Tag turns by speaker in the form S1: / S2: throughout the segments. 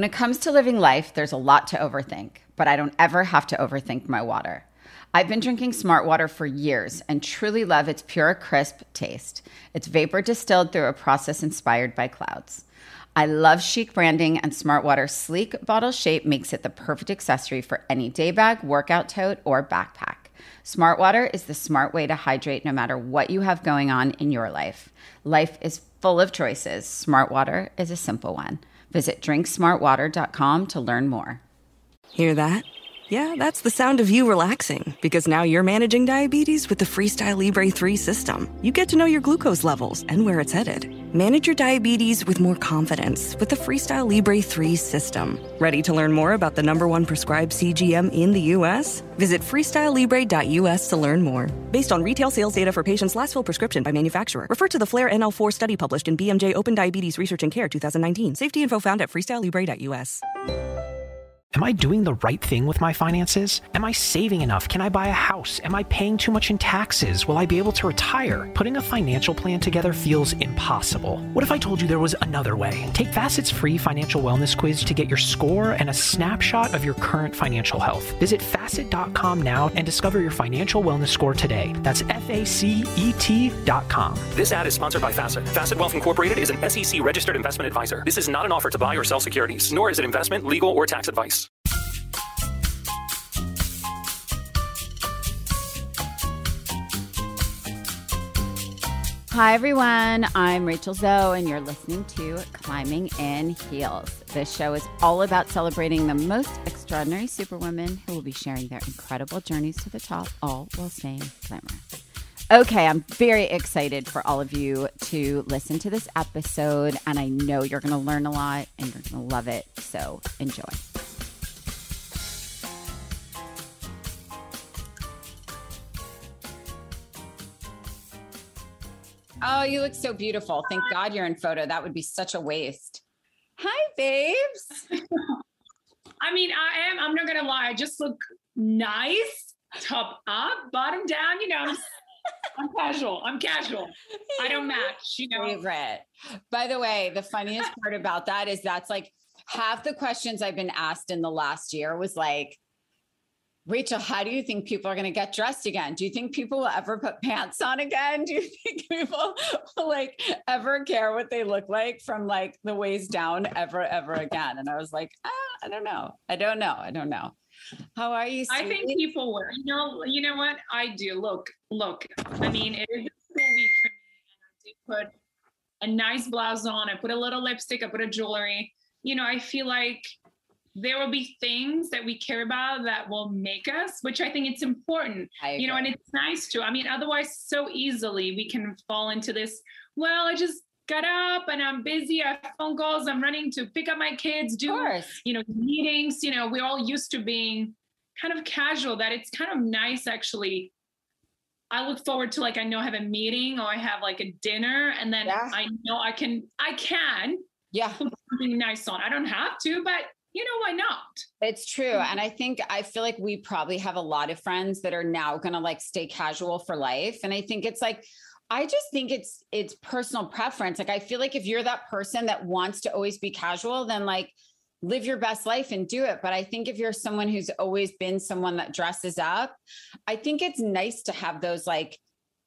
S1: When it comes to living life, there's a lot to overthink, but I don't ever have to overthink my water. I've been drinking Smart Water for years and truly love its pure, crisp taste. It's vapor distilled through a process inspired by clouds. I love chic branding, and Smart Water's sleek bottle shape makes it the perfect accessory for any day bag, workout tote, or backpack. Smart Water is the smart way to hydrate no matter what you have going on in your life. Life is full of choices. Smart Water is a simple one. Visit drinksmartwater.com to learn more.
S2: Hear that? Yeah, that's the sound of you relaxing, because now you're managing diabetes with the Freestyle Libre 3 system. You get to know your glucose levels and where it's headed. Manage your diabetes with more confidence with the Freestyle Libre 3 system. Ready to learn more about the #1 prescribed CGM in the U.S.? Visit freestylelibre.us to learn more. Based on retail sales data for patients' last filled prescription by manufacturer. Refer to the FLAIR NL4 study published in BMJ Open Diabetes Research and Care 2019. Safety info found at freestylelibre.us.
S3: Am I doing the right thing with my finances? Am I saving enough? Can I buy a house? Am I paying too much in taxes? Will I be able to retire? Putting a financial plan together feels impossible. What if I told you there was another way? Take Facet's free financial wellness quiz to get your score and a snapshot of your current financial health. Visit facet.com now and discover your financial wellness score today. That's FACET.com.
S4: This ad is sponsored by Facet. Facet Wealth Incorporated is an SEC registered investment advisor. This is not an offer to buy or sell securities, nor is it investment, legal, or tax advice.
S1: Hi, everyone. I'm Rachel Zoe, and you're listening to Climbing in Heels. This show is all about celebrating the most extraordinary superwomen who will be sharing their incredible journeys to the top, all while staying glamorous. Okay, I'm very excited for all of you to listen to this episode, and I know you're going to learn a lot, and you're going to love it, so enjoy. Oh, you look so beautiful. Thank God you're in photo. That would be such a waste. Hi, babes.
S5: I mean, I'm not going to lie. I just look nice, top up, bottom down. You know, I'm casual. I don't match, you know.
S1: Favorite. By the way, the funniest part about that is that's like half the questions I've been asked in the last year was like, Rachel, how do you think people are going to get dressed again? Do you think people will ever put pants on again? Do you think people will like ever care what they look like from like the waist down ever again? And I was like, I don't know. How are you, sweetie?
S5: I think people will. You know what? I do. Look. I mean, it is a school week for me. And I did put a nice blouse on. I put a little lipstick. I put a jewelry. You know, I feel like there will be things that we care about that will make us, which I think it's important, you know, and it's nice to, I mean, otherwise so easily we can fall into this, well, I just got up and I'm busy. I have phone calls. I'm running to pick up my kids, you know, meetings, you know, we're all used to being kind of casual, that it's kind of nice. Actually, I look forward to, like, I know I have a meeting or I have like a dinner, and then I know I can put something nice on. I don't have to, but you know, why not?
S1: It's true. And I feel like we probably have a lot of friends that are now going to like stay casual for life. And I think it's like, I just think it's personal preference. Like, I feel like if you're that person that wants to always be casual, then like live your best life and do it. But I think if you're someone who's always been someone that dresses up, I think it's nice to have those like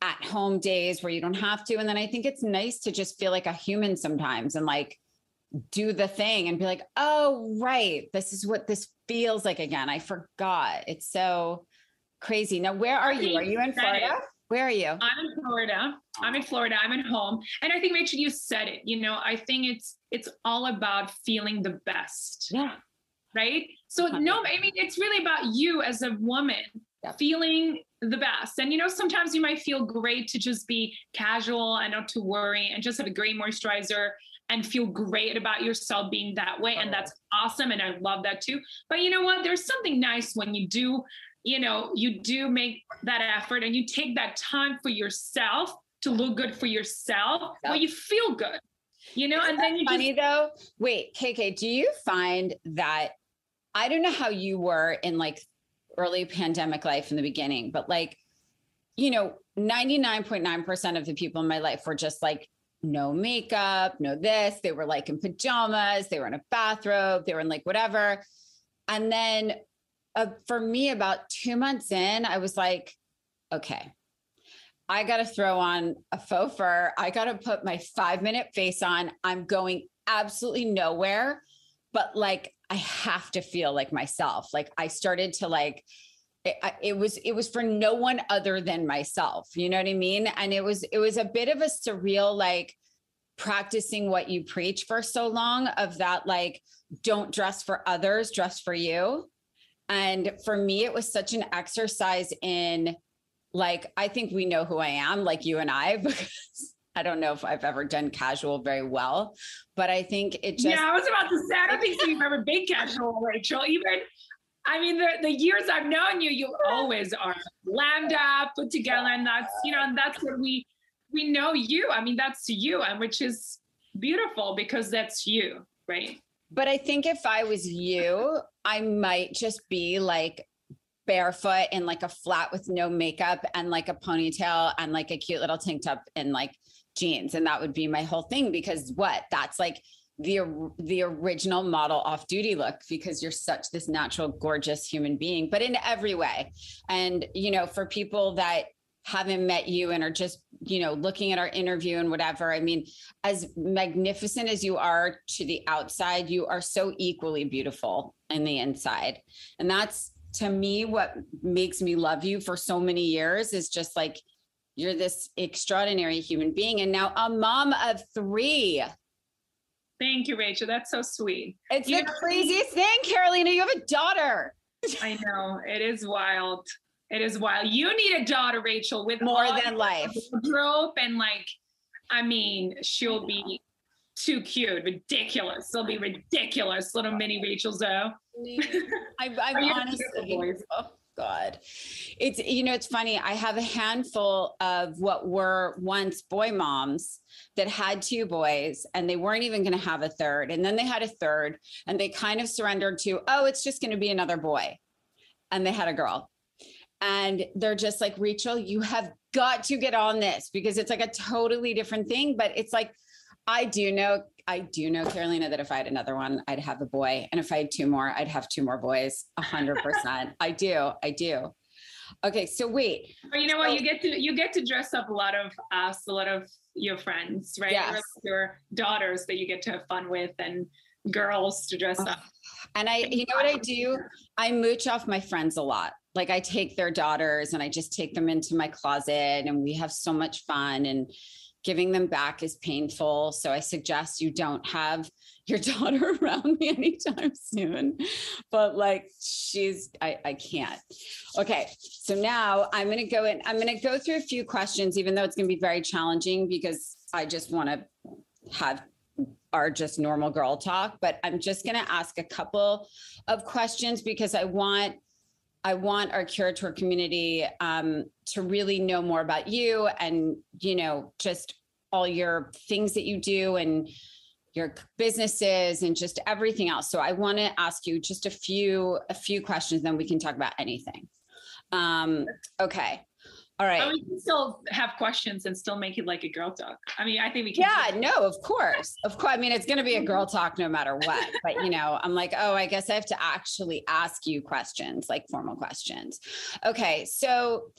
S1: at home days where you don't have to. And then I think it's nice to just feel like a human sometimes and like do the thing and be like, oh, right, this is what this feels like again. I forgot. It's so crazy. Now, where are you? Are you in Florida? Where are you?
S5: I'm in Florida. I'm at home. And I think, Rachel, you said it, you know, I think it's all about feeling the best.
S1: Yeah.
S5: Right. So no, I mean, it's really about you as a woman feeling the best. And, you know, sometimes you might feel great to just be casual and not to worry and just have a great moisturizer and feel great about yourself being that way. And that's awesome. And I love that too. But you know what? There's something nice when you do, you know, you do make that effort and you take that time for yourself to look good for yourself, where you feel good, you know. And then you
S1: funny though. Wait, KK, do you find that, I don't know how you were in like early pandemic life in the beginning, but like, you know, 99.9% of the people in my life were just like no makeup, no this. They were like in pajamas. They were in a bathrobe. They were in like whatever. And then for me, about 2 months in, I was like, okay, I got to throw on a faux fur. I got to put my 5-minute face on. I'm going absolutely nowhere, but like, I have to feel like myself. Like I started to like, it was for no one other than myself. You know what I mean? And it was a bit of a surreal, like practicing what you preach for so long of that, like, don't dress for others, dress for you. And for me, it was such an exercise in like, I think we know who I am, like you and I, because I don't know if I've ever done casual very well, but I think it just.
S5: Yeah, I was about to say, I don't think you've ever been casual, Rachel. Even, I mean, the years I've known you, you always are glammed up, put together. And that's, that's what we know you. I mean, that's you, and which is beautiful because that's you, right?
S1: But I think if I was you, I might just be like barefoot in like a flat with no makeup and like a ponytail and like a cute little tank top and like jeans. And that would be my whole thing, because that's like the original model off duty look, because you're such this natural, gorgeous human being, but in every way. And, for people that haven't met you and are just, looking at our interview and whatever, I mean, as magnificent as you are to the outside, you are so equally beautiful in the inside. And that's, to me, what makes me love you for so many years is just like, you're this extraordinary human being. And now a mom of 3.
S5: Thank you, Rachel. That's so sweet.
S1: It's the craziest thing, Karolina. You have a daughter.
S5: I know. It is wild. It is wild. You need a daughter, Rachel, with
S1: more than life.
S5: Wardrobe and like, I mean, she'll be too cute, ridiculous. They'll be ridiculous, little mini Rachel Zoe.
S1: I'm honestly, oh God. It's, it's funny. I have a handful of what were once boy moms that had 2 boys and they weren't even going to have a third. And then they had a third and they kind of surrendered to, oh, it's just going to be another boy. And they had a girl. And they're just like, Rachel, you have got to get on this, because it's like a totally different thing. But it's like, I do know, Karolina, that if I had another one, I'd have a boy. And if I had 2 more, I'd have 2 more boys. 100%. I do. Okay. So wait.
S5: But you know what? You get to dress up a lot of your friends, right?
S1: Yes.
S5: Your daughters that you get to have fun with, and girls to dress up.
S1: And you know what I do? I mooch off my friends a lot. Like I take their daughters and I just take them into my closet and we have so much fun, and giving them back is painful. So I suggest you don't have your daughter around me anytime soon, but like I can't. Okay. So now I'm going to go through a few questions, even though it's going to be very challenging because I just want to have our just normal girl talk, but I'm just going to ask a couple of questions because I want our CURATEUR community to really know more about you and, just all your things that you do and your businesses and just everything else. So I want to ask you just a few questions, then we can talk about anything. Okay. All right.
S5: We can still have questions and still make it like a girl talk. I mean, I think we can.
S1: Yeah, no, of course. I mean, it's going to be a girl talk no matter what, but I'm like, oh, I guess I have to actually ask you questions, like formal questions. Okay. So,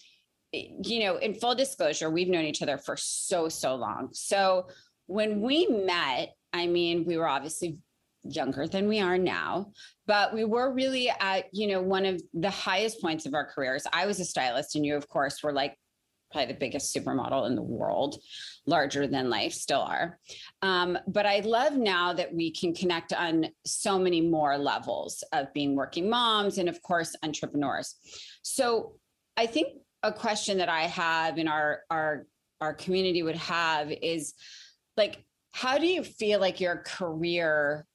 S1: in full disclosure, we've known each other for so long. So when we met, I mean, we were obviously younger than we are now, but we were really at, one of the highest points of our careers. I was a stylist and you, of course, were like probably the biggest supermodel in the world, larger than life, still are. But I love now that we can connect on so many more levels of being working moms and of course, entrepreneurs. So I think a question that I have in our community would have is like, how do you feel like your career,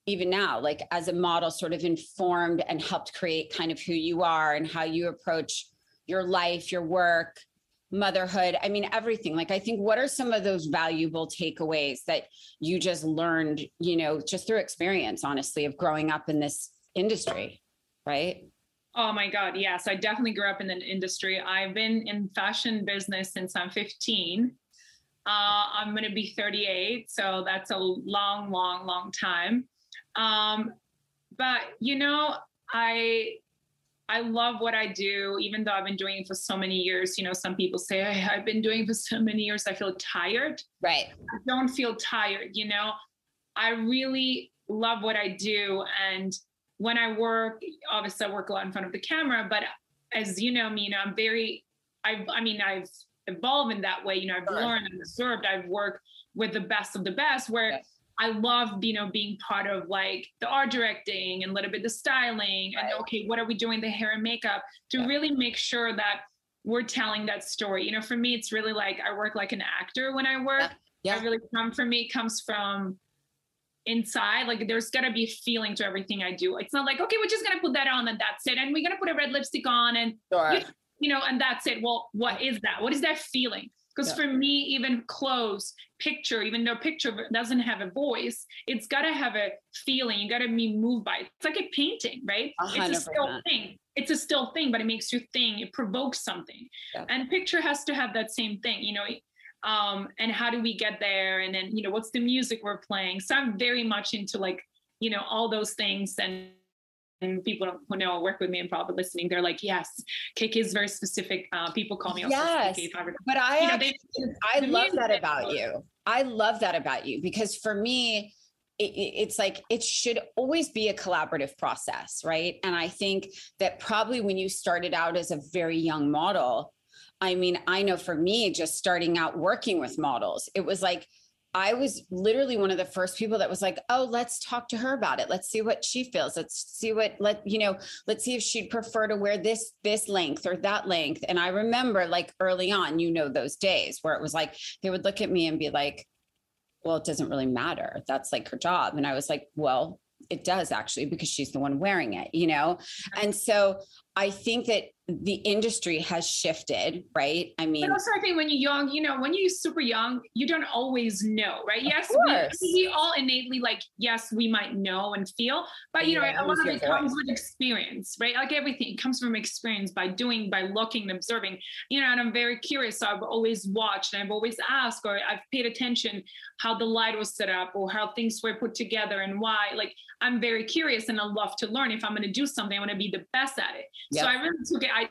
S1: even now, like as a model, sort of informed and helped create kind of who you are and how you approach your life, your work, motherhood? I mean, everything. Like, I think, what are some of those valuable takeaways that you just learned, just through experience, honestly, of growing up in this industry, right?
S5: Oh my God. Yes. I definitely grew up in the industry. I've been in fashion business since I'm 15. I'm going to be 38. So that's a long, long, long time. But, you know, I love what I do, even though I've been doing it for so many years. You know, some people say, I've been doing it for so many years, I feel tired.
S1: Right.
S5: I don't feel tired. You know, I really love what I do. And when I work, obviously I work a lot in front of the camera, but as you know, Mina, I've evolved in that way. You know, I've learned and observed. I've worked with the best of the best, where I love, you know, being part of like the art directing and a little bit the styling and okay, what are we doing, the hair and makeup, to really make sure that we're telling that story. You know, for me, it's really like I work like an actor when I work. I really comes from inside. Like there's gotta be a feeling to everything I do. It's not like, okay, we're just gonna put that on and that's it. And we're gonna put a red lipstick on and you know, and that's it. Well, what is that? What is that feeling? Because for me, even clothes, picture, even though picture doesn't have a voice, it's got to have a feeling. You got to be moved by it. It's like a painting, right?
S1: 100%.
S5: It's a still thing. It's a still thing, but it makes you think. It provokes something. And picture has to have that same thing, you know. And how do we get there? And then, you know, what's the music we're playing? So I'm very much into like, you know, all those things. And people who know work with me and probably listening, they're like, yes, KK is very specific. People call me also KK.
S1: But I love that about you. I love that about you, because for me, it's like, it should always be a collaborative process, right? And I think that probably when you started out as a very young model, I mean, I know for me, just starting out working with models, it was like, I was literally one of the first people that was like, oh, let's talk to her about it. Let's see what she feels. Let's see let's see if she'd prefer to wear this length or that length. And I remember like early on, you know, those days where it was like, they would look at me and be like, well, it doesn't really matter. That's like her job. And I was like, well, it does actually, because she's the one wearing it, you know? And so I think that the industry has shifted, right? I mean,
S5: but also I think when you're young, you know, when you're super young, you don't always know, right? Yes, we all innately like, yes, we might know and feel, but you know, a lot of it comes with experience, right? Like everything comes from experience, by doing, by looking and observing, you know, and I'm very curious. So I've always watched and I've always asked, or I've paid attention how the light was set up or how things were put together and why. Like I'm very curious and I love to learn. If I'm going to do something, I want to be the best at it. So I really took it. I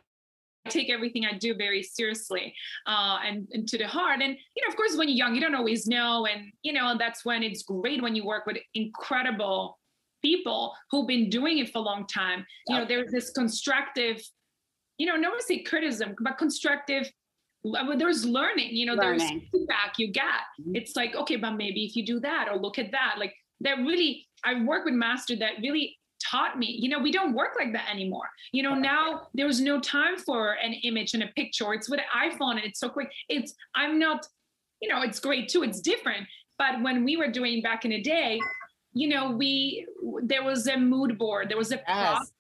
S5: take everything I do very seriously and to the heart. And, you know, of course, when you're young, you don't always know. And, you know, that's when it's great when you work with incredible people who've been doing it for a long time. You know, there's this constructive, you know, never say criticism, but constructive. There's learning, you know, there's feedback you get. It's like, okay, but maybe if you do that or look at that, like that really, I work with master that really taught me, you know, we don't work like that anymore. You know, now there's no time for an image and a picture. It's with an iPhone and it's so quick. I'm not, you know, it's great too. It's different. But when we were doing back in the day, you know, there was a mood board, there was a process.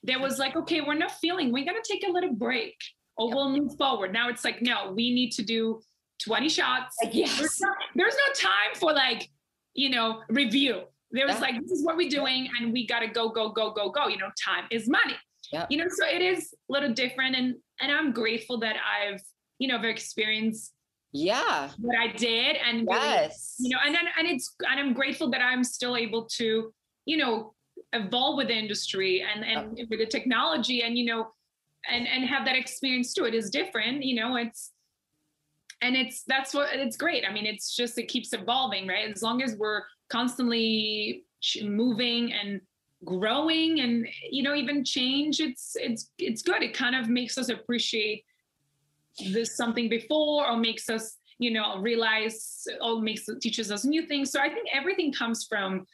S5: There was like, okay, we're not feeling, we got to take a little break or we'll move forward. Now it's like, no, we need to do 20 shots. There's no time for like, you know, review. There was like, this is what we're doing and we got to go. You know, time is money, you know, so it is a little different. And I'm grateful that I've, you know, experienced what I did and really, you know, and I'm grateful that I'm still able to, you know, evolve with the industry and with the technology and, you know, and have that experience too. It is different, you know, it's great. I mean, it's just, it keeps evolving, right? As long as we're constantly moving and growing and, you know, even change, it's good. It kind of makes us appreciate this something before, or makes us, you know, realize, or teaches us new things. So I think everything comes from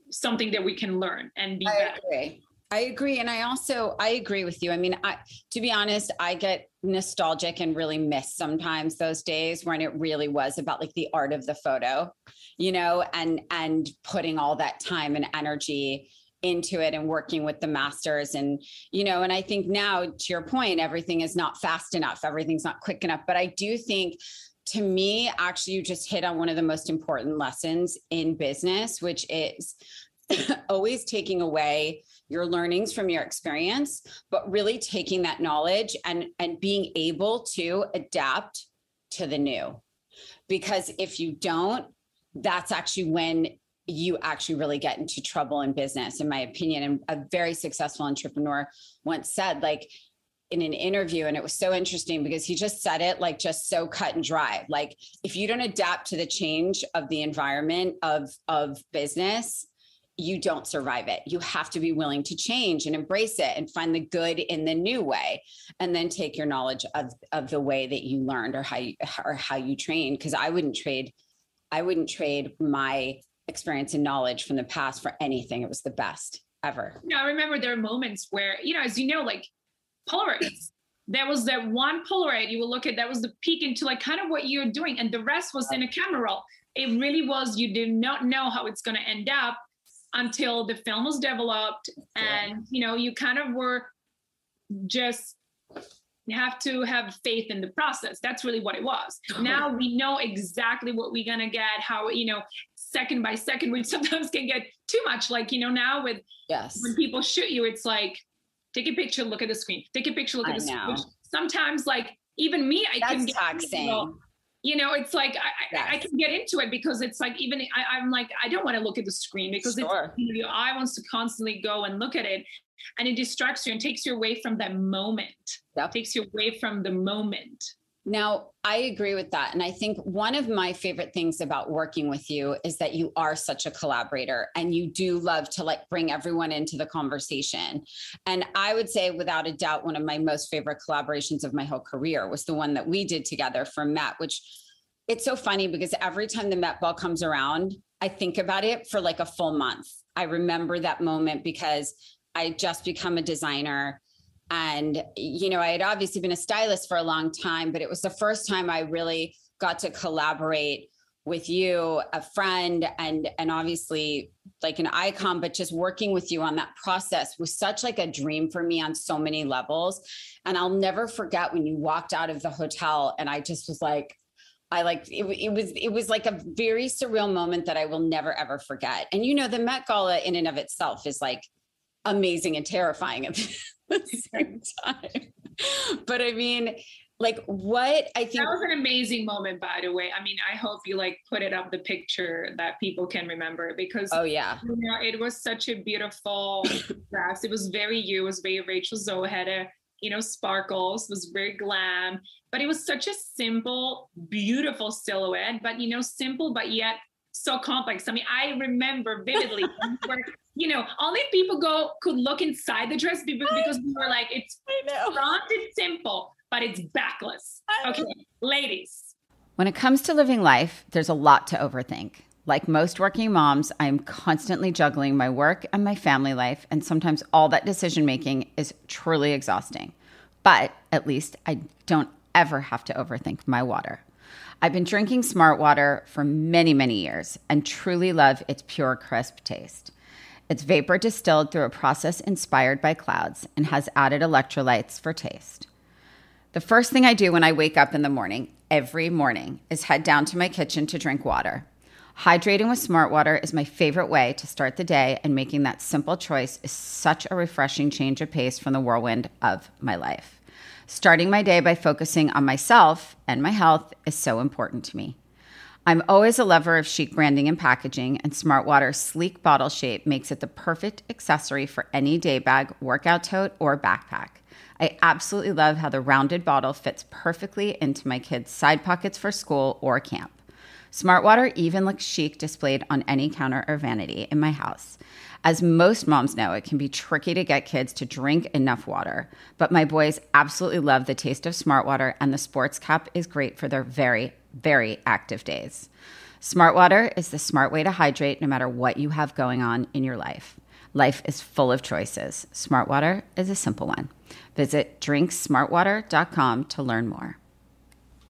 S5: something that we can learn and be better.
S1: I agree. And I agree with you. I mean, to be honest, I get nostalgic and really miss sometimes those days when it really was about like the art of the photo, you know, and putting all that time and energy into it and working with the masters. And, you know, and I think now, to your point, everything is not fast enough. Everything's not quick enough. But I do think, to me, actually, you just hit on one of the most important lessons in business, which is always taking away your learnings from your experience, but really taking that knowledge and being able to adapt to the new. because if you don't, that's actually when you actually really get into trouble in business, in my opinion. And a very successful entrepreneur once said, like, in an interview, and it was so interesting because he just said it like just so cut and dry. Like, if you don't adapt to the change of the environment of business, you don't survive it. You have to be willing to change and embrace it and find the good in the new way, and then take your knowledge of the way that you learned or how you trained. Because I wouldn't trade my experience and knowledge from the past for anything. It was the best ever.
S5: I remember there are moments where, as you know, like Polaroids, there was that one Polaroid you will look at, that was the peak into like kind of what you're doing. And the rest was in a camera roll. It really was, you did not know how it's going to end up until the film was developed. And, you kind of were just have to have faith in the process. That's really what it was. Now we know exactly what we're going to get, how, second by second, we sometimes can get too much. Like, now with when people shoot you, it's like, take a picture, look at the screen, take a picture, look at the screen. Sometimes like even me, I can get taxing. It's like, I can get into it because it's like, even I'm like, I don't want to look at the screen because your eye wants to constantly go and look at it, and it distracts you and takes you away from that moment. That takes you away from the moment.
S1: Now, I agree with that. And I think one of my favorite things about working with you is that you are such a collaborator, and you do love to like bring everyone into the conversation. And I would say without a doubt, one of my most favorite collaborations of my whole career was the one that we did together for Met, which it's so funny because every time the Met Ball comes around, I think about it for like a full month. I remember that moment because I just become a designer. And, I had obviously been a stylist for a long time, but it was the first time I really got to collaborate with you, a friend, and obviously like an icon, but just working with you on that process was such like a dream for me on so many levels. And I'll never forget when you walked out of the hotel and I just was like, it was like a very surreal moment that I will never, ever forget. And, the Met Gala in and of itself is like amazing and terrifying at the same time. But I mean, like what I think
S5: that was an amazing moment, by the way. I mean, I hope you like put it up the picture that people can remember, because it was such a beautiful dress. It was very you, it was very Rachel Zoe, had a sparkles, was very glam, but it was such a simple, beautiful silhouette, but simple but yet so complex. I mean, I remember vividly where, only people could look inside the dress because we were like, it's front, it's simple, but it's backless. Okay, ladies.
S1: When it comes to living life, there's a lot to overthink. Like most working moms, I'm constantly juggling my work and my family life, and sometimes all that decision-making is truly exhausting. But at least I don't ever have to overthink my water. I've been drinking Smart Water for many, many years and truly love its pure, crisp taste. It's vapor distilled through a process inspired by clouds and has added electrolytes for taste. The first thing I do when I wake up in the morning, every morning, is head down to my kitchen to drink water. Hydrating with Smart Water is my favorite way to start the day, and making that simple choice is such a refreshing change of pace from the whirlwind of my life. Starting my day by focusing on myself and my health is so important to me. I'm always a lover of chic branding and packaging, and Smart Water's sleek bottle shape makes it the perfect accessory for any day bag, workout tote, or backpack. I absolutely love how the rounded bottle fits perfectly into my kids' side pockets for school or camp. Smart Water even looks chic displayed on any counter or vanity in my house. As most moms know, it can be tricky to get kids to drink enough water, but my boys absolutely love the taste of Smart Water, and the sports cup is great for their very, very active days. Smart Water is the smart way to hydrate no matter what you have going on in your life. Life is full of choices. Smart Water is a simple one. Visit drinksmartwater.com to learn more.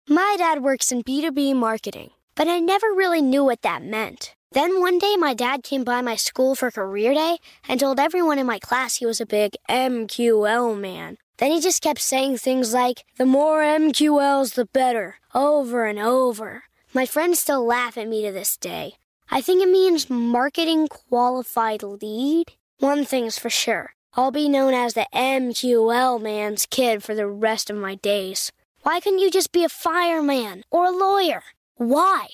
S6: My dad works in B2B marketing, but I never really knew what that meant. Then one day my dad came by my school for career day and told everyone in my class he was a big MQL man. Then he just kept saying things like, the more MQLs, the better, over and over. My friends still laugh at me to this day. I think it means marketing qualified lead. One thing's for sure, I'll be known as the MQL man's kid for the rest of my days. Why couldn't you just be a fireman or a lawyer? Why?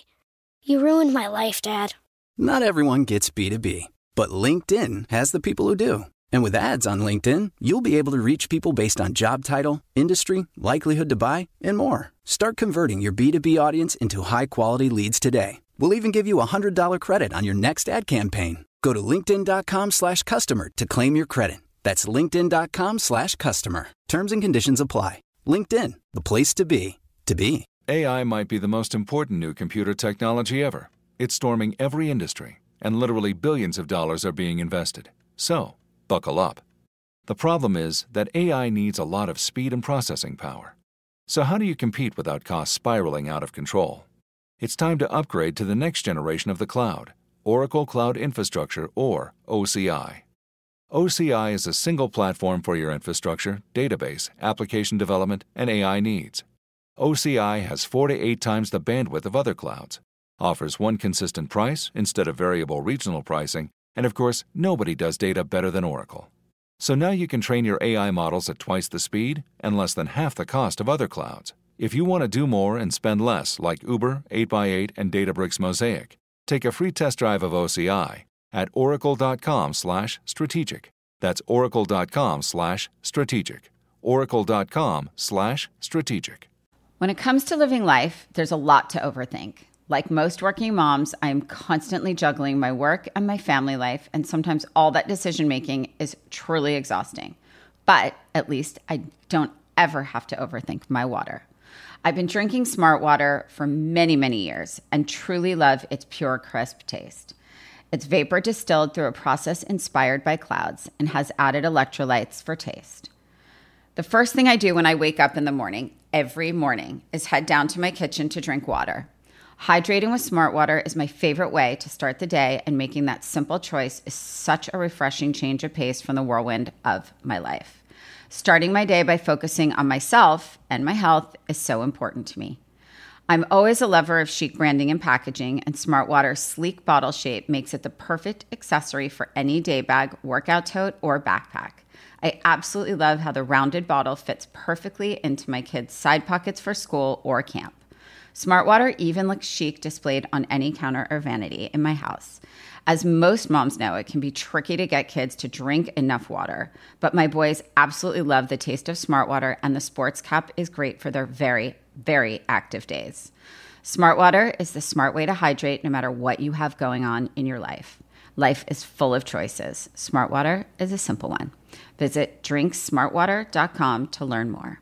S6: You ruined my life, Dad.
S7: Not everyone gets B2B, but LinkedIn has the people who do. And with ads on LinkedIn, you'll be able to reach people based on job title, industry, likelihood to buy, and more. Start converting your B2B audience into high-quality leads today. We'll even give you a $100 credit on your next ad campaign. Go to linkedin.com/customer to claim your credit. That's linkedin.com/customer. Terms and conditions apply. LinkedIn, the place to be, to be.
S8: AI might be the most important new computer technology ever. It's storming every industry, and literally billions of dollars are being invested. So, buckle up. The problem is that AI needs a lot of speed and processing power. So how do you compete without costs spiraling out of control? It's time to upgrade to the next generation of the cloud, Oracle Cloud Infrastructure, or OCI. OCI is a single platform for your infrastructure, database, application development, and AI needs. OCI has 4 to 8 times the bandwidth of other clouds, offers one consistent price instead of variable regional pricing, and of course, nobody does data better than Oracle. So now you can train your AI models at twice the speed and less than half the cost of other clouds. If you want to do more and spend less, like Uber, 8x8, and Databricks Mosaic, take a free test drive of OCI at oracle.com/strategic. That's oracle.com/strategic. oracle.com/strategic.
S1: When it comes to living life, there's a lot to overthink. Like most working moms, I am constantly juggling my work and my family life, and sometimes all that decision-making is truly exhausting. But at least I don't ever have to overthink my water. I've been drinking Smart Water for many, many years and truly love its pure, crisp taste. It's vapor distilled through a process inspired by clouds and has added electrolytes for taste. The first thing I do when I wake up in the morning, every morning, is head down to my kitchen to drink water. Hydrating with Smart Water is my favorite way to start the day, and making that simple choice is such a refreshing change of pace from the whirlwind of my life. Starting my day by focusing on myself and my health is so important to me. I'm always a lover of chic branding and packaging, and Smart Water's sleek bottle shape makes it the perfect accessory for any day bag, workout tote, or backpack. I absolutely love how the rounded bottle fits perfectly into my kids' side pockets for school or camp. Smart Water even looks chic displayed on any counter or vanity in my house. As most moms know, it can be tricky to get kids to drink enough water, but my boys absolutely love the taste of Smart Water, and the sports cup is great for their very, very active days. Smart Water is the smart way to hydrate no matter what you have going on in your life. Life is full of choices. Smart Water is a simple one. Visit drinksmartwater.com to learn more.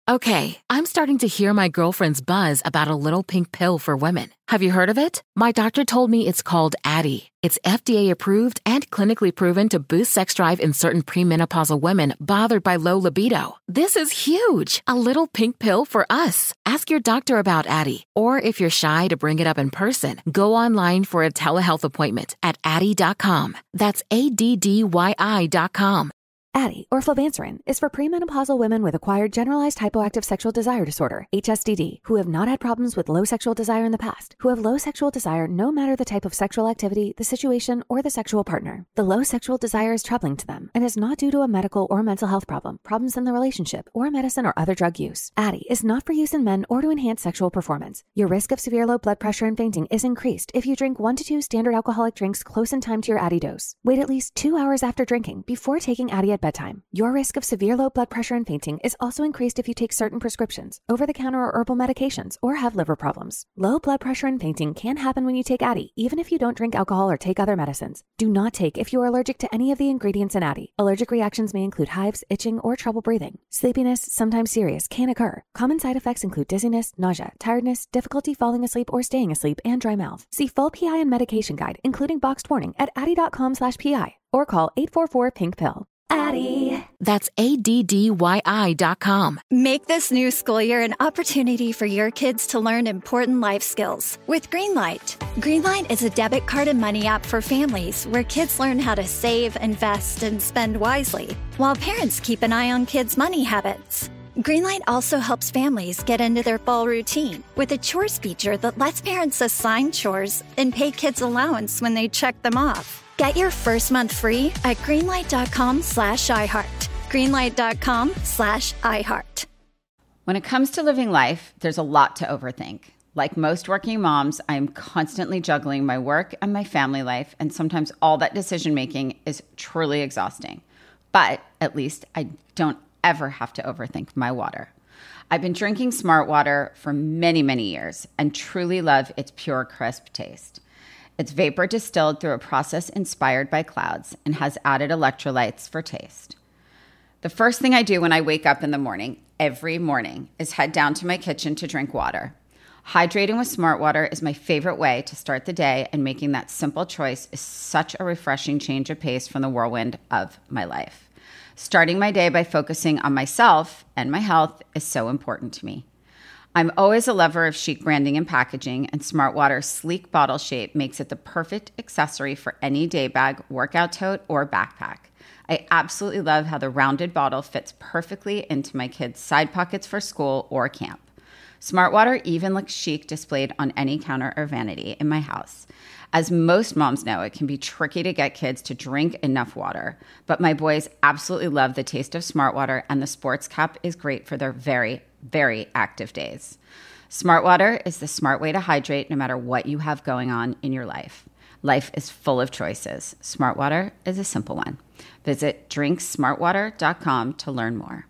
S9: Okay, I'm starting to hear my girlfriends buzz about a little pink pill for women. Have you heard of it? My doctor told me it's called Addyi. It's FDA approved and clinically proven to boost sex drive in certain premenopausal women bothered by low libido. This is huge! A little pink pill for us. Ask your doctor about Addyi. Or if you're shy to bring it up in person, go online for a telehealth appointment at Addyi.com. That's ADDYI.com.
S10: Addyi, or flibanserin, is for premenopausal women with acquired generalized hypoactive sexual desire disorder, HSDD, who have not had problems with low sexual desire in the past, who have low sexual desire no matter the type of sexual activity, the situation, or the sexual partner. The low sexual desire is troubling to them and is not due to a medical or mental health problem, problems in the relationship, or medicine or other drug use. Addyi is not for use in men or to enhance sexual performance. Your risk of severe low blood pressure and fainting is increased if you drink 1 to 2 standard alcoholic drinks close in time to your Addyi dose. Wait at least 2 hours after drinking before taking Addyi at bedtime. Your risk of severe low blood pressure and fainting is also increased if you take certain prescriptions, over-the-counter or herbal medications, or have liver problems. Low blood pressure and fainting can happen when you take Addyi, even if you don't drink alcohol or take other medicines. Do not take if you are allergic to any of the ingredients in Addyi. Allergic reactions may include hives, itching, or trouble breathing. Sleepiness, sometimes serious, can occur. Common side effects include dizziness, nausea, tiredness, difficulty falling asleep or staying asleep, and dry mouth. See full PI and medication guide, including boxed warning, at Addyi.com/PI or call 844-PINK-PILL. Addyi.
S9: That's ADDYI.com.
S11: Make this new school year an opportunity for your kids to learn important life skills with Greenlight. Greenlight is a debit card and money app for families where kids learn how to save, invest, and spend wisely, while parents keep an eye on kids' money habits. Greenlight also helps families get into their fall routine with a chores feature that lets parents assign chores and pay kids allowance when they check them off. Get your first month free at greenlight.com/iHeart. Greenlight.com/iHeart.
S1: When it comes to living life, there's a lot to overthink. Like most working moms, I'm constantly juggling my work and my family life, and sometimes all that decision-making is truly exhausting. But at least I don't ever have to overthink my water. I've been drinking Smart Water for many, many years and truly love its pure, crisp taste. It's vapor distilled through a process inspired by clouds and has added electrolytes for taste. The first thing I do when I wake up in the morning, every morning, is head down to my kitchen to drink water. Hydrating with Smart Water is my favorite way to start the day, and making that simple choice is such a refreshing change of pace from the whirlwind of my life. Starting my day by focusing on myself and my health is so important to me. I'm always a lover of chic branding and packaging, and Smart Water's sleek bottle shape makes it the perfect accessory for any day bag, workout tote, or backpack. I absolutely love how the rounded bottle fits perfectly into my kids' side pockets for school or camp. Smart Water even looks chic displayed on any counter or vanity in my house. As most moms know, it can be tricky to get kids to drink enough water, but my boys absolutely love the taste of Smart Water, and the sports cup is great for their very, very active days. Smart Water is the smart way to hydrate no matter what you have going on in your life. Life is full of choices. Smart Water is a simple one. Visit drinksmartwater.com to learn more.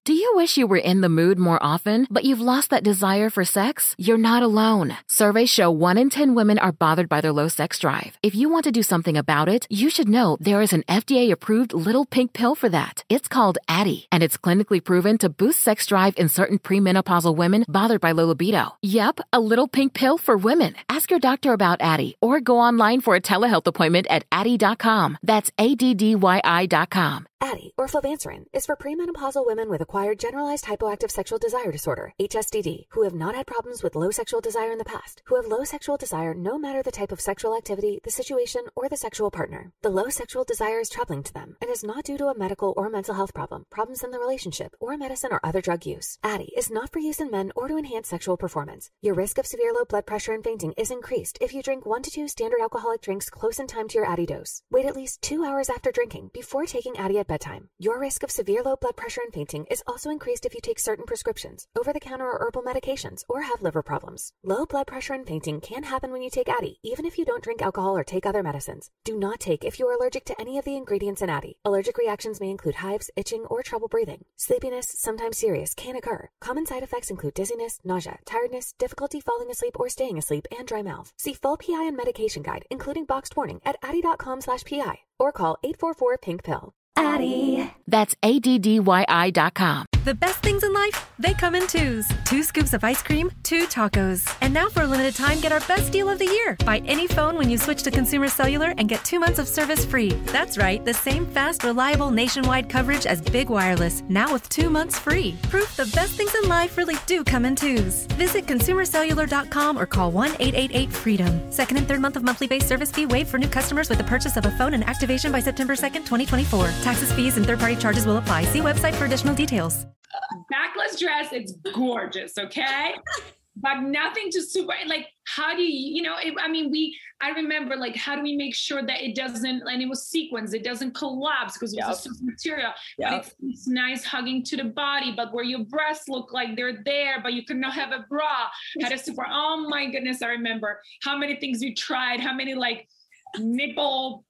S9: Do you wish you were in the mood more often, but you've lost that desire for sex? You're not alone. Surveys show 1 in 10 women are bothered by their low sex drive. If you want to do something about it, you should know there is an FDA-approved little pink pill for that. It's called Addyi, and it's clinically proven to boost sex drive in certain premenopausal women bothered by low libido. Yep, a little pink pill for women. Ask your doctor about Addyi, or go online for a telehealth appointment at Addyi.com. That's ADDYI.com.
S10: Addyi, or flibanserin, is for premenopausal women with acquired generalized hypoactive sexual desire disorder, HSDD, who have not had problems with low sexual desire in the past, who have low sexual desire no matter the type of sexual activity, the situation, or the sexual partner. The low sexual desire is troubling to them and is not due to a medical or mental health problem, problems in the relationship, or medicine or other drug use. Addyi is not for use in men or to enhance sexual performance. Your risk of severe low blood pressure and fainting is increased if you drink 1 to 2 standard alcoholic drinks close in time to your Addyi dose. Wait at least 2 hours after drinking before taking Addyi at bedtime. Your risk of severe low blood pressure and fainting is also increased if you take certain prescriptions, over-the-counter or herbal medications, or have liver problems. Low blood pressure and fainting can happen when you take Addyi, even if you don't drink alcohol or take other medicines. Do not take if you are allergic to any of the ingredients in Addyi. Allergic reactions may include hives, itching, or trouble breathing. Sleepiness, sometimes serious, can occur. Common side effects include dizziness, nausea, tiredness, difficulty falling asleep or staying asleep, and dry mouth. See full PI and medication guide, including boxed warning, at Addyi.com/PI, or call 844-PINK-PILL.
S9: Addyi. That's ADDYI.com.
S12: The best things in life, they come in twos. 2 scoops of ice cream, 2 tacos. And now for a limited time, get our best deal of the year. Buy any phone when you switch to Consumer Cellular and get 2 months of service free. That's right, the same fast, reliable nationwide coverage as Big Wireless, now with 2 months free. Proof the best things in life really do come in twos. Visit consumercellular.com or call 1-888-FREEDOM. Second and third month of monthly base service fee waived for new customers with the purchase of a phone and activation by September 2nd, 2024. Taxes, fees, and third-party charges will apply. See website for additional details.
S5: Backless dress, it's gorgeous, okay? But nothing to super, like, how do you, I remember, like, how do we make sure that it doesn't, and it was sequins, it doesn't collapse because it was a soft material, but it's nice hugging to the body, but where your breasts look like they're there, but you could not have a bra, had a super, oh my goodness, I remember how many things we tried, how many, like, nipple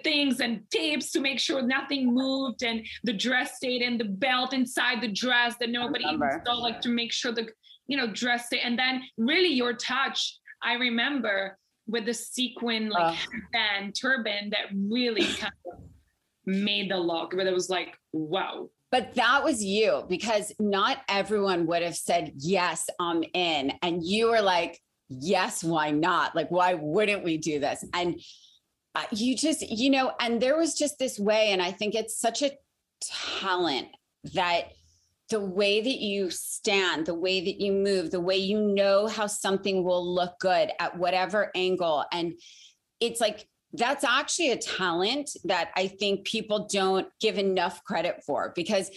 S5: things and tapes to make sure nothing moved and the dress stayed in, the belt inside the dress that nobody even saw, like, to make sure the dress stayed. And then really your touch, I remember, with the sequin like headband turban that really kind of made the look, but it was like, wow.
S1: But that was you, because not everyone would have said, yes, I'm in. And you were like, yes, why not? Like, why wouldn't we do this? And you just, and there was just this way. And I think it's such a talent that the way that you stand, the way that you move, the way you know how something will look good at whatever angle. And it's like, that's actually a talent that I think people don't give enough credit for, because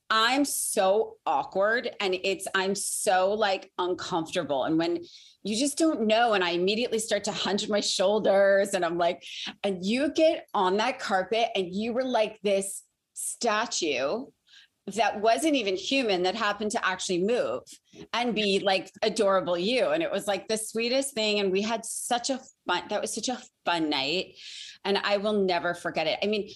S1: I'm so awkward and I'm so like uncomfortable. And when you just don't know, and I immediately start to hunch my shoulders and I'm like, and you get on that carpet and you were like this statue that wasn't even human that happened to actually move and be like adorable you. And it was like the sweetest thing. And we had that was such a fun night. And I will never forget it. I mean,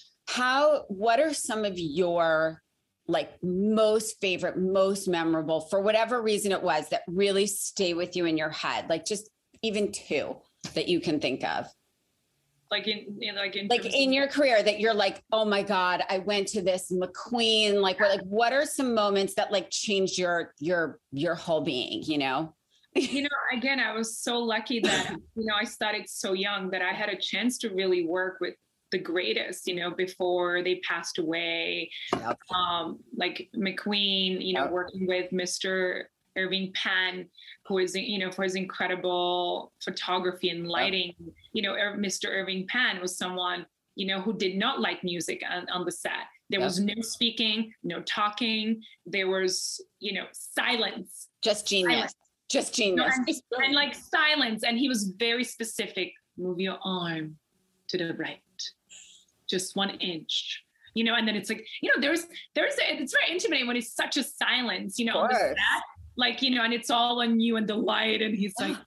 S1: what are some of your like most favorite, most memorable, for whatever reason it was, that really stay with you in your head? Like just even two that you can think of. Like in your career that you're like, oh my God, I went to this McQueen, like what are some moments that like changed your whole being, you know?
S5: Again, I was so lucky that, I started so young that I had a chance to really work with the greatest, before they passed away. Yep. Like McQueen, working with Mr. Irving Penn, who is, for his incredible photography and lighting. Yep. Mr. Irving Penn was someone, who did not like music on the set. There was no speaking, no talking. There was, silence.
S1: Just genius. Silence. Just genius.
S5: And like silence. And he was very specific. Move your arm to the right. Just 1 inch. And then it's like, it's very intimidating when it's such a silence, on the set. Like, and it's all on you and the light. And he's like,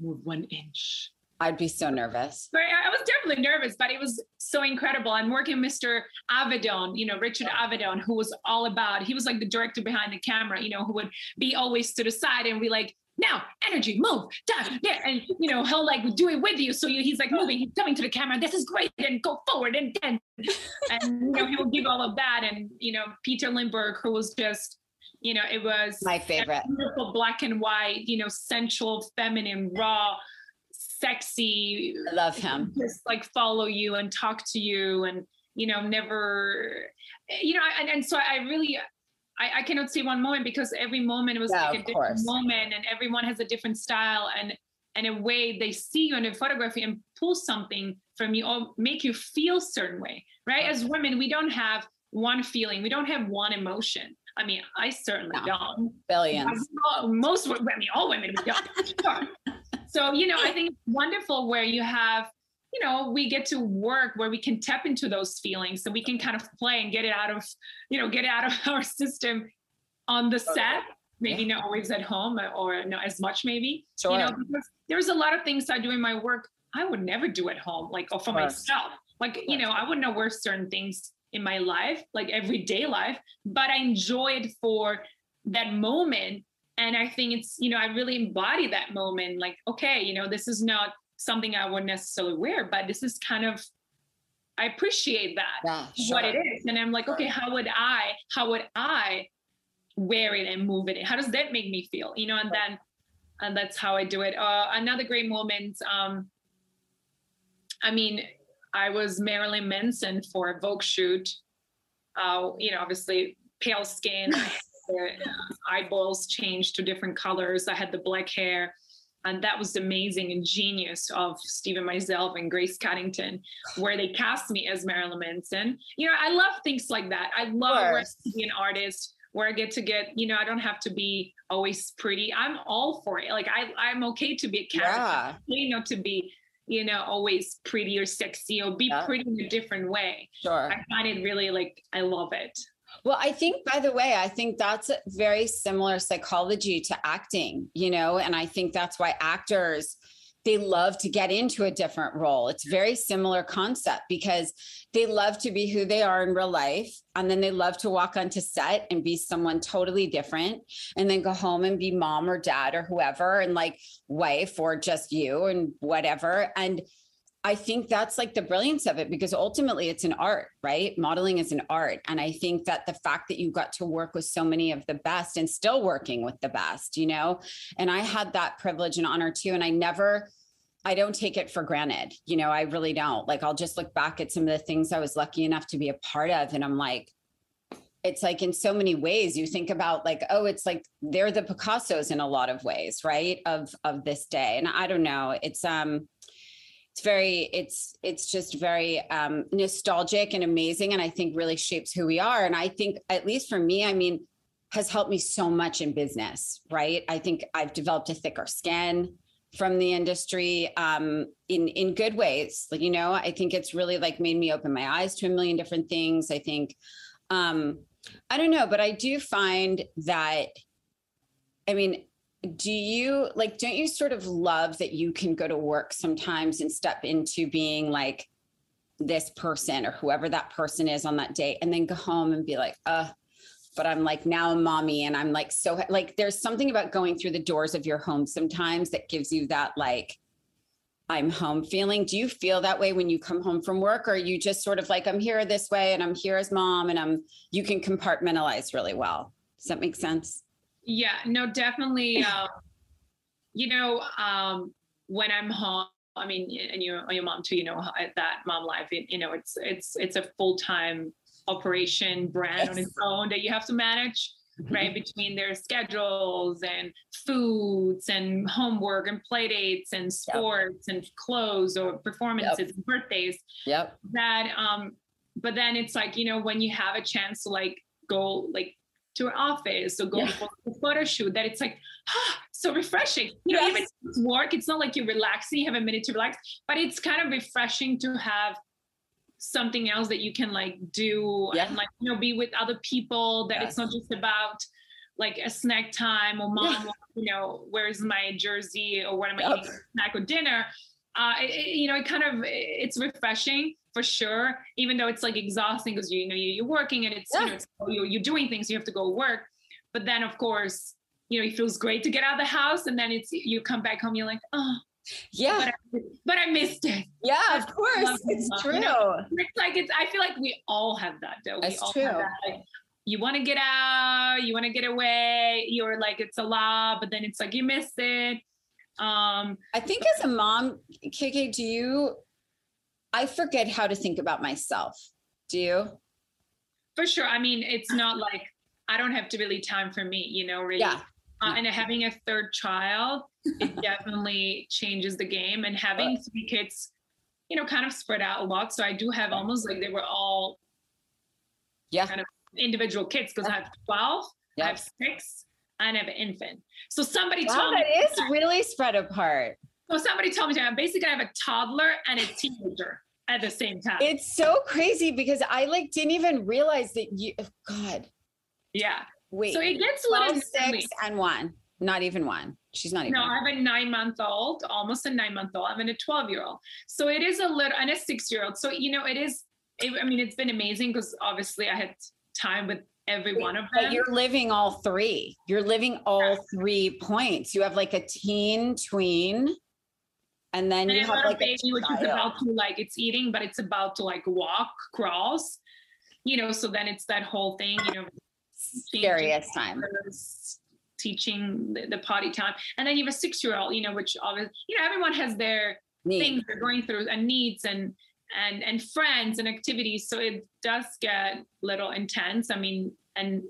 S5: move 1 inch.
S1: I'd be so nervous.
S5: But I was definitely nervous, but it was so incredible. I'm working with Mr. Avedon, Richard Avedon, who was all about, he was like the director behind the camera, who would be always to the side and be like, now, energy, move, down, there. And, he'll like do it with you. So he's like moving, he's coming to the camera. This is great. And go forward. And he will give all of that. And, Peter Lindbergh, who was just, it was
S1: my favorite.
S5: Beautiful black and white, sensual, feminine, raw, sexy.
S1: I love him.
S5: Just like follow you and talk to you and, never, and so I really, I cannot say one moment because every moment was like a different moment and everyone has a different style and a way they see you in a photography and pull something from you or make you feel a certain way, right? As women, we don't have one feeling. We don't have one emotion. I mean, I certainly don't.
S1: Billions.
S5: All women, we don't. So, I think it's wonderful where you have, we get to work where we can tap into those feelings so we can kind of play and get it out of our system on the set, maybe not always at home or not as much maybe, because there's a lot of things I do in my work I would never do at home, like, or for myself. Like, I wouldn't wear certain things in my life, like everyday life, but I enjoy it for that moment. And I think it's, I really embody that moment. Like, okay, this is not something I would necessarily wear, but this is kind of, I appreciate that, what it is. And I'm like, okay, how would I wear it and move it? How does that make me feel? And that's how I do it. Another great moment. I was Marilyn Manson for a Vogue shoot. Obviously pale skin, I had the eyeballs changed to different colors. I had the black hair. And that was amazing and genius of Stephen Meisel and Grace Cuttington, where they cast me as Marilyn Manson. I love things like that. I love to be an artist where I get, I don't have to be always pretty. I'm all for it. Like I'm okay to be a character, to be, always pretty or sexy or be pretty in a different way. Sure. I find it really I love it.
S1: Well, I think, by the way, that's a very similar psychology to acting, and I think that's why actors, they love to get into a different role. It's very similar concept because they love to be who they are in real life. And then they love to walk onto set and be someone totally different and then go home and be mom or dad or whoever and wife or just you and whatever. And I think that's the brilliance of it because ultimately it's an art, right? Modeling is an art. And I think that the fact that you got to work with so many of the best and still working with the best, and I had that privilege and honor too. And I don't take it for granted. I really don't. I'll just look back at some of the things I was lucky enough to be a part of. And I'm like, it's in so many ways you think about it's they're the Picassos in a lot of ways, right? Of this day. And I don't know, it's just very nostalgic and amazing. And I think really shapes who we are. And I think, at least for me, has helped me so much in business, right? I think I've developed a thicker skin from the industry in good ways. I think it's really made me open my eyes to a million different things. I think I don't know, but I do find that, I mean, don't you sort of love that you can go to work sometimes and step into being like this person or whoever that person is on that day, and then go home and be like, but I'm like now a mommy, and I'm like, so like, there's something about going through the doors of your home sometimes that gives you that, like, I'm home feeling. Do you feel that way when you come home from work, or are you just sort of like, I'm here this way and I'm here as mom, and you can compartmentalize really well? Does that make sense?
S5: Yeah, no, definitely. When I'm home, I mean, and your mom too, that mom life, it's a full-time operation brand on its own that you have to manage, right? Between their schedules and foods and homework and play dates and sports and clothes or performances and birthdays. But then it's like, when you have a chance to like go like to an office or go for a photo shoot, that it's like, so refreshing. Even work, it's not like you're relaxing, you have a minute to relax, but it's kind of refreshing to have something else that you can like do and like, be with other people, that it's not just about like a snack time or mom, where's my jersey or what am I eating snack or dinner. It's refreshing for sure, even though it's like exhausting because you're working and it's you're doing things, you have to go work. But then of course, it feels great to get out of the house, and then you come back home, you're like, but I missed it.
S1: Of course, it's true.
S5: It's like I feel like we all have that though.
S1: That's
S5: all
S1: true.
S5: have that. Like, you want to get out, you want to get away. You're like, it's a lot, but then it's like you miss it.
S1: I think as a mom, KK, I forget how to think about myself. Do you?
S5: For sure. I mean, it's not like I don't have to really time for me, really. And having a third child, it definitely changes the game. And having 3 kids, kind of spread out a lot. So I do have almost like they were all kind of individual kids, because I have 12, I have 6, and I have an infant. So somebody told me
S1: that is really spread apart.
S5: So somebody told me basically I have a toddler and a teenager at the same time.
S1: It's so crazy because I didn't even realize that God.
S5: Yeah.
S1: Wait.
S5: So it gets a little
S1: 6 and 1. Not even 1. She's not even.
S5: No, I have a 9-month-old, almost a 9-month-old. I'm in a 12-year-old. So it is a little, and a 6-year-old. So, it's been amazing because obviously I had time with every one of them.
S1: But you're living all 3. You're living all 3 points. You have like a teen, tween, and then you have like a
S5: baby, which is about to like, it's eating, but it's about to like walk, crawls, so then it's that whole thing,
S1: scariest time.
S5: Teaching the potty time. And then you have a 6-year-old, which obviously, everyone has their things they're going through and needs and friends and activities. So it does get a little intense. I mean, and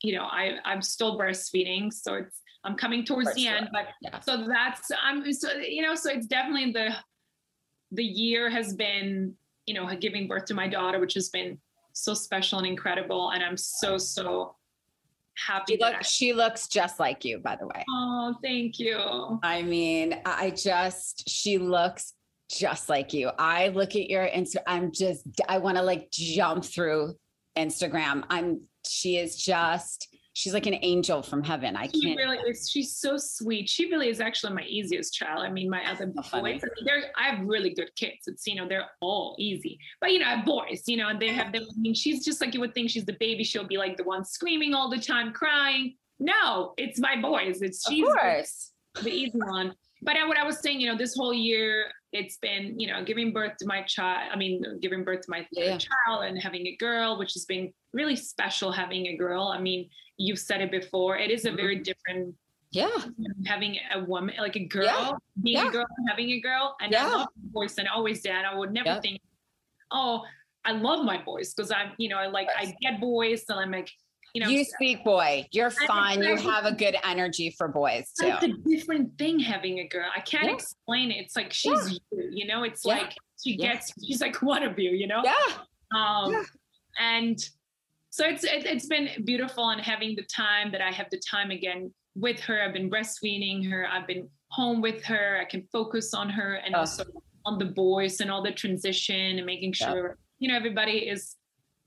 S5: I'm still breastfeeding, so I'm coming towards the end, but so it's definitely the year has been, giving birth to my daughter, which has been so special and incredible. And I'm so happy.
S1: She looks just like you, by the way.
S5: Oh, thank you.
S1: I mean, she looks just like you. I look at your Instagram. I want to like jump through Instagram. She's like an angel from heaven.
S5: She really is. She's so sweet. She really is actually my easiest child. I mean, my other boys, I have really good kids. It's, they're all easy, but I have boys, and they have them. I mean, she's just like, you would think she's the baby. She'll be like the one screaming all the time, crying. No, it's my boys. She's the easy one. But what I was saying, this whole year, it's been, giving birth to my child. I mean, giving birth to my child and having a girl, which has been really special having a girl. I mean, you've said it before. It is a very different, having a woman, like a girl, being a girl and having a girl. And I love boys and always did. I would never think, oh, I love my boys because I get boys and I'm like,
S1: you speak boy, you're fun. You have a good energy for boys too.
S5: It's a different thing having a girl. I can't explain it. It's like, she's you, it's like, she's like one of you, and so it's been beautiful, and having the time that I have the time again with her. I've been breastfeeding her. I've been home with her. I can focus on her and also on the boys and all the transition and making sure, everybody is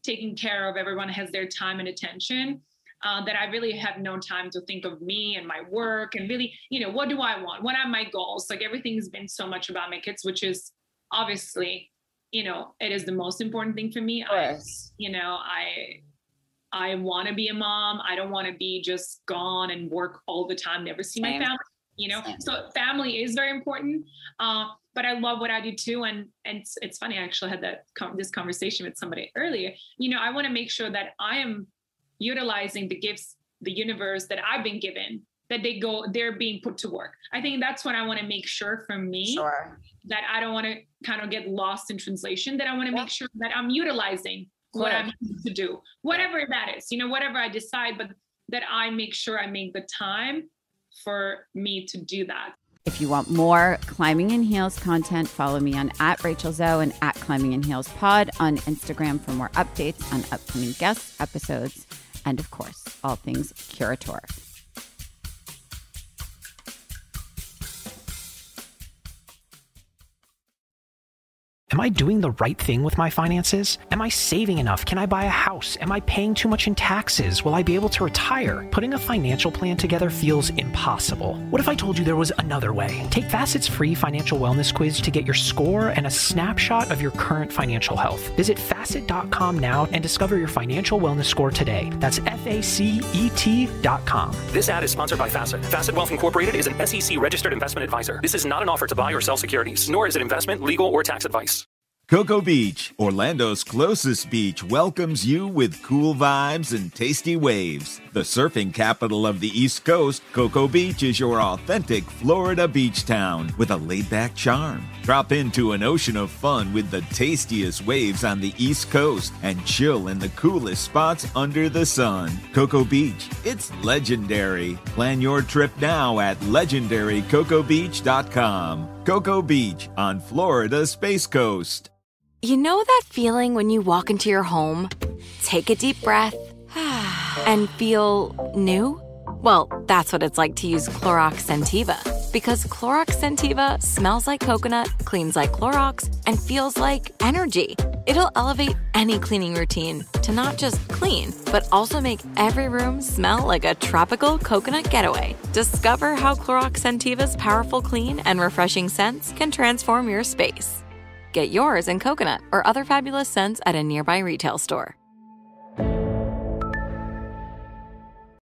S5: taking care of, everyone has their time and attention, that I really have no time to think of me and my work and really, what do I want? What are my goals? Like everything's been so much about my kids, which is obviously, it is the most important thing for me. I want to be a mom. I don't want to be just gone and work all the time, never see my family, so family is very important. But I love what I do too. And it's funny, I actually had this conversation with somebody earlier. I want to make sure that I am utilizing the gifts, the universe that I've been given, that they're being put to work. I think that's what I want to make sure for me, that I don't want to kind of get lost in translation, that I want to make sure that I'm utilizing what I'm meant to do, whatever that is, whatever I decide, but that I make sure I make the time for me to do that.
S1: If you want more Climbing in Heels content, follow me on @RachelZoe and @ClimbingInHeelsPod on Instagram for more updates on upcoming guest episodes and, of course, all things CURATEUR.
S3: Am I doing the right thing with my finances? Am I saving enough? Can I buy a house? Am I paying too much in taxes? Will I be able to retire? Putting a financial plan together feels impossible. What if I told you there was another way? Take Facet's free financial wellness quiz to get your score and a snapshot of your current financial health. Visit Facet.com now and discover your financial wellness score today. That's FACET.com.
S4: This ad is sponsored by Facet. Facet Wealth Incorporated is an SEC registered investment advisor. This is not an offer to buy or sell securities, nor is it investment, legal, or tax advice.
S13: Cocoa Beach, Orlando's closest beach, welcomes you with cool vibes and tasty waves. The surfing capital of the East Coast, Cocoa Beach is your authentic Florida beach town with a laid-back charm. Drop into an ocean of fun with the tastiest waves on the East Coast and chill in the coolest spots under the sun. Cocoa Beach, it's legendary. Plan your trip now at legendarycocobeach.com. Cocoa Beach on Florida's Space Coast.
S2: You know that feeling when you walk into your home, take a deep breath, and feel new? Well, that's what it's like to use Clorox Scentiva. Because Clorox Scentiva smells like coconut, cleans like Clorox, and feels like energy. It'll elevate any cleaning routine to not just clean, but also make every room smell like a tropical coconut getaway. Discover how Clorox Scentiva's powerful clean and refreshing scents can transform your space. Get yours in coconut or other fabulous scents at a nearby retail store.